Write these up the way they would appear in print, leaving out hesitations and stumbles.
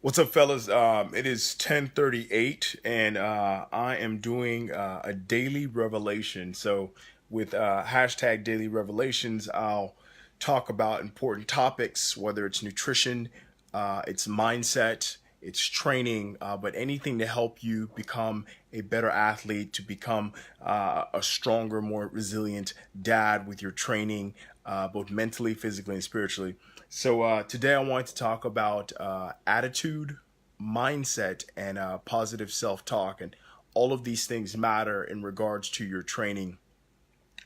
What's up, fellas? It is 10:38, and I am doing a daily revelation. So, with hashtag daily revelations, I'll talk about important topics, whether it's nutrition, it's mindset, it's training, but anything to help you become a better athlete, to become a stronger, more resilient dad with your training, both mentally, physically, and spiritually. So today I wanted to talk about attitude, mindset, and positive self-talk, and all of these things matter in regards to your training.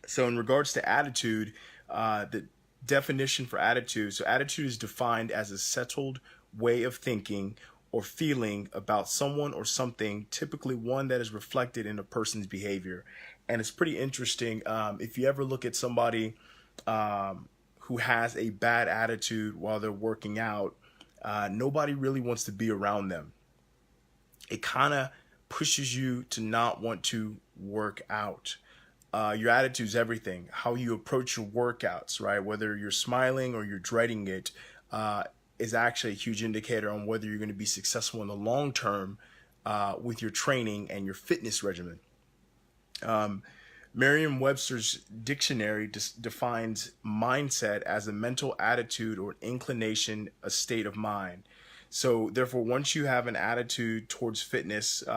So in regards to attitude, the definition for attitude, so attitude is defined as a settled way of thinking or feeling about someone or something, typically one that is reflected in a person's behavior. And it's pretty interesting. If you ever look at somebody who has a bad attitude while they're working out, nobody really wants to be around them. It kind of pushes you to not want to work out. Your attitude is everything. How you approach your workouts, right? Whether you're smiling or you're dreading it, is actually a huge indicator on whether you're going to be successful in the long term with your training and your fitness regimen. Merriam-Webster's dictionary defines mindset as a mental attitude or inclination, a state of mind. So, therefore, once you have an attitude towards fitness, you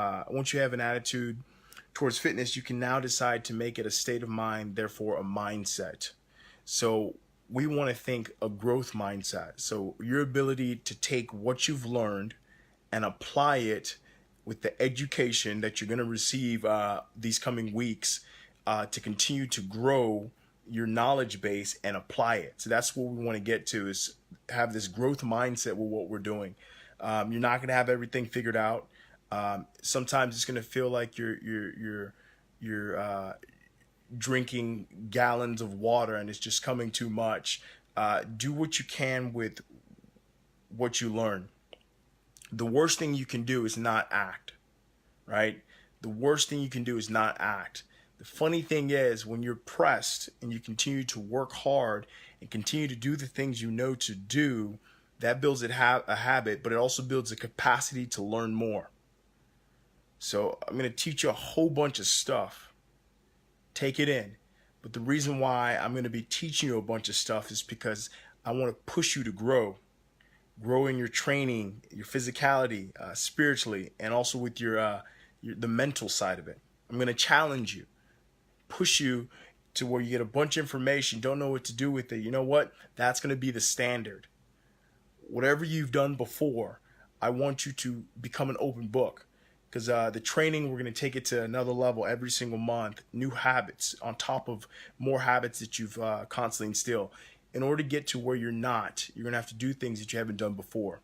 can now decide to make it a state of mind, therefore, a mindset. So, we want to think a growth mindset. So, your ability to take what you've learned and apply it with the education that you're going to receive these coming weeks to continue to grow your knowledge base and apply it. So that's what we want to get to, is have this growth mindset with what we're doing. You're not going to have everything figured out. Sometimes it's going to feel like you're drinking gallons of water and it's just coming too much. Do what you can with what you learn. The worst thing you can do is not act, right? The worst thing you can do is not act. The funny thing is, when you're pressed and you continue to work hard and continue to do the things you know to do, that builds a habit, but it also builds a capacity to learn more. So I'm going to teach you a whole bunch of stuff. Take it in. But the reason why I'm going to be teaching you a bunch of stuff is because I want to push you to grow in your training, your physicality, spiritually, and also with the mental side of it. I'm going to challenge you, push you to where you get a bunch of information, don't know what to do with it. You know what? That's going to be the standard. Whatever you've done before, I want you to become an open book, because the training, we're going to take it to another level every single month. New habits on top of more habits that you've constantly instilled. In order to get to where you're going to have to do things that you haven't done before.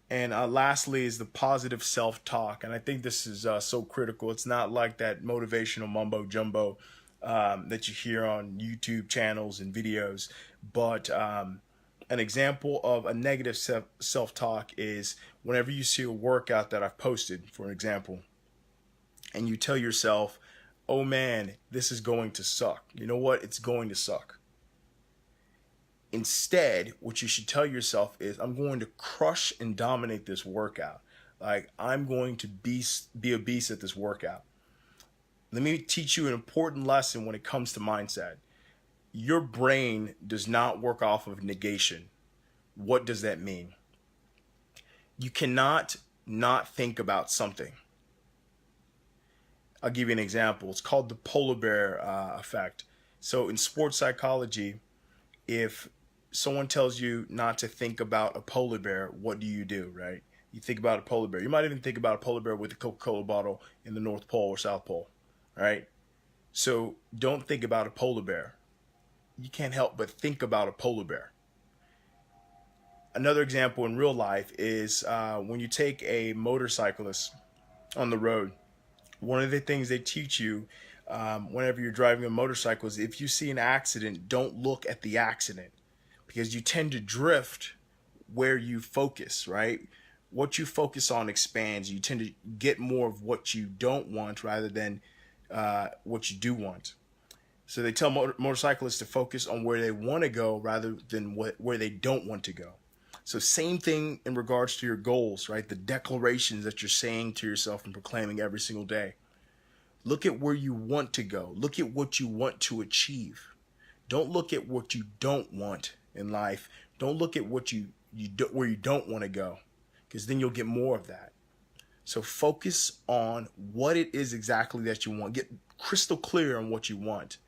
And lastly is the positive self-talk. And I think this is so critical. It's not like that motivational mumbo jumbo that you hear on YouTube channels and videos. But an example of a negative self-talk is whenever you see a workout that I've posted, for example, and you tell yourself, oh man, this is going to suck. You know what? It's going to suck. Instead, what you should tell yourself is, I'm going to crush and dominate this workout. Like, I'm going to be a beast at this workout. Let me teach you an important lesson when it comes to mindset. Your brain does not work off of negation. What does that mean? You cannot not think about something. I'll give you an example. It's called the polar bear effect. So in sports psychology, if someone tells you not to think about a polar bear, what do, right? You think about a polar bear. You might even think about a polar bear with a Coca-Cola bottle in the North Pole or South Pole, right? So don't think about a polar bear. You can't help but think about a polar bear. Another example in real life is when you take a motorcyclist on the road. One of the things they teach you whenever you're driving a motorcycle is, if you see an accident, don't look at the accident, because you tend to drift where you focus, right? What you focus on expands. You tend to get more of what you don't want rather than what you do want. So they tell motorcyclists to focus on where they want to go rather than where they don't want to go. So same thing in regards to your goals, right? The declarations that you're saying to yourself and proclaiming every single day. Look at where you want to go. Look at what you want to achieve. Don't look at what you don't want in life. Don't look at what where you don't want to go, because then you'll get more of that. So focus on what it is exactly that you want. Get crystal clear on what you want,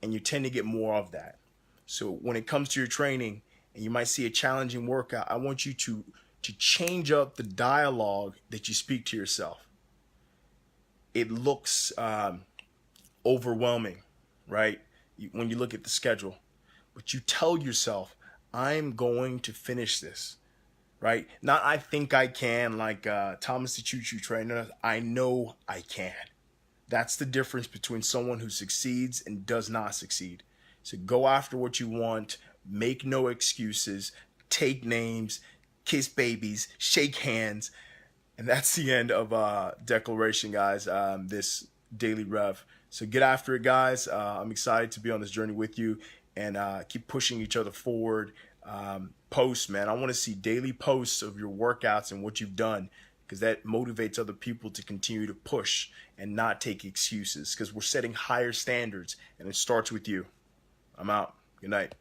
and you tend to get more of that. So when it comes to your training and you might see a challenging workout, I want you to change up the dialogue that you speak to yourself. It looks overwhelming, right? When you look at the schedule, but you tell yourself, I'm going to finish this, right? Not I think I can, like Thomas the Choo Choo Trainer. I know I can. That's the difference between someone who succeeds and does not succeed. So go after what you want, make no excuses, take names, kiss babies, shake hands. And that's the end of declaration, guys, this daily rev. So get after it, guys. I'm excited to be on this journey with you, and keep pushing each other forward. Posts, man. I want to see daily posts of your workouts and what you've done, because that motivates other people to continue to push and not take excuses, because we're setting higher standards, and it starts with you. I'm out. Good night.